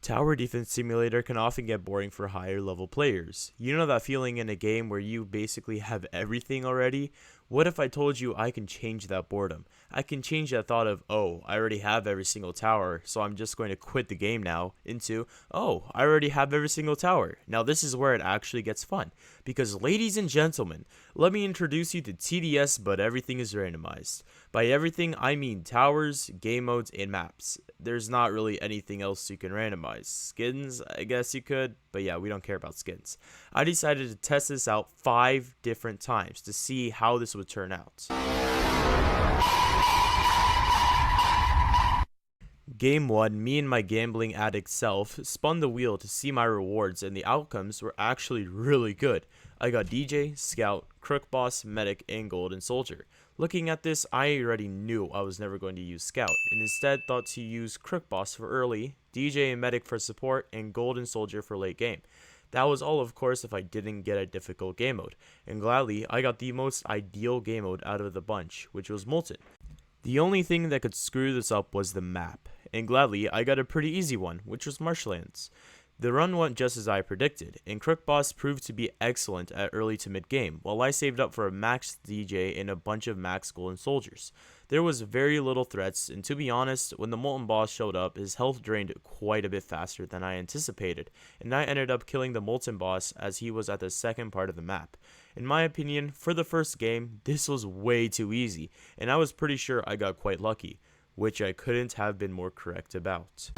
Tower Defense Simulator can often get boring for higher level players. You know that feeling in a game where you basically have everything already? What if I told you I can change that boredom? I can change that thought of, oh, I already have every single tower, so I'm just going to quit the game now, into, oh, I already have every single tower. Now this is where it actually gets fun. Because ladies and gentlemen, let me introduce you to TDS But Everything is Randomized. By everything, I mean towers, game modes, and maps. There's not really anything else you can randomize. Skins, I guess you could, but yeah, we don't care about skins. I decided to test this out 5 different times to see how this would turn out. Game 1, me and my gambling addict self spun the wheel to see my rewards, and the outcomes were actually really good. I got DJ, Scout, Crook Boss, Medic, and Golden Soldier. Looking at this, I already knew I was never going to use Scout, and instead thought to use Crook Boss for early, DJ and Medic for support, and Golden Soldier for late game. That was all, of course, if I didn't get a difficult game mode, and gladly, I got the most ideal game mode out of the bunch, which was Molten. The only thing that could screw this up was the map, and gladly, I got a pretty easy one, which was Marshlands. The run went just as I predicted, and Crook Boss proved to be excellent at early to mid game, while I saved up for a max DJ and a bunch of max Golden Soldiers. There was very little threats, and to be honest, when the Molten Boss showed up, his health drained quite a bit faster than I anticipated, and I ended up killing the Molten Boss as he was at the second part of the map. In my opinion, for the first game, this was way too easy, and I was pretty sure I got quite lucky, which I couldn't have been more correct about.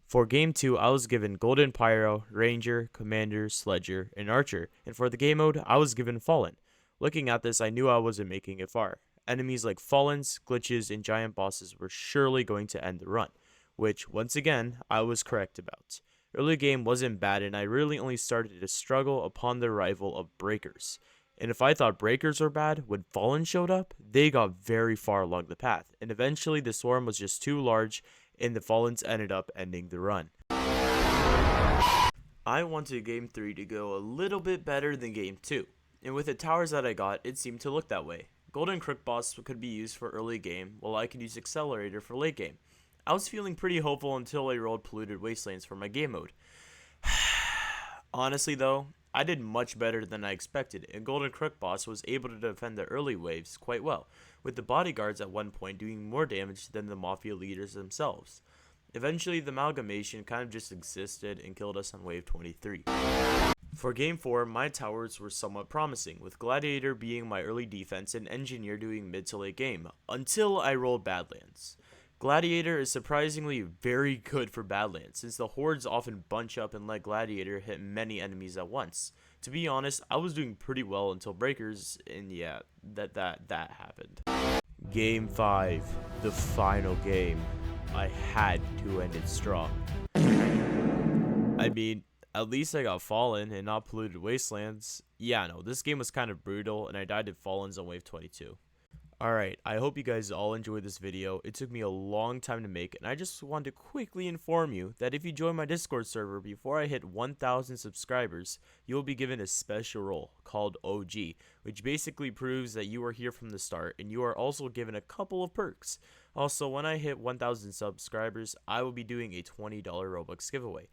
For game 2, I was given Golden Pyro, Ranger, Commander, Sledger, and Archer, and for the game mode, I was given Fallen. Looking at this, I knew I wasn't making it far. Enemies like Fallens, Glitches, and Giant Bosses were surely going to end the run, which, once again, I was correct about. Early game wasn't bad, and I really only started to struggle upon the arrival of Breakers. And if I thought Breakers were bad, when Fallen showed up, they got very far along the path, and eventually the swarm was just too large, and the Fallens ended up ending the run. I wanted game 3 to go a little bit better than game 2, and with the towers that I got, it seemed to look that way. Golden Crook Boss could be used for early game, while I could use Accelerator for late game. I was feeling pretty hopeful until I rolled Polluted Wastelands for my game mode. Honestly though, I did much better than I expected, and Golden Crook Boss was able to defend the early waves quite well, with the bodyguards at one point doing more damage than the Mafia leaders themselves. Eventually, the amalgamation kind of just existed and killed us on wave 23. For game 4, my towers were somewhat promising, with Gladiator being my early defense and Engineer doing mid to late game, until I rolled Badlands. Gladiator is surprisingly very good for Badlands, since the hordes often bunch up and let Gladiator hit many enemies at once. To be honest, I was doing pretty well until Breakers, and yeah, that happened. Game 5, the final game. I had to end it strong. I mean, at least I got Fallen and not Polluted Wastelands. Yeah, no, this game was kind of brutal, and I died to Fallens on wave 22. Alright, I hope you guys all enjoyed this video. It took me a long time to make, and I just wanted to quickly inform you that if you join my Discord server before I hit 1,000 subscribers, you will be given a special role called OG, which basically proves that you are here from the start, and you are also given a couple of perks. Also, when I hit 1,000 subscribers, I will be doing a $20 Robux giveaway.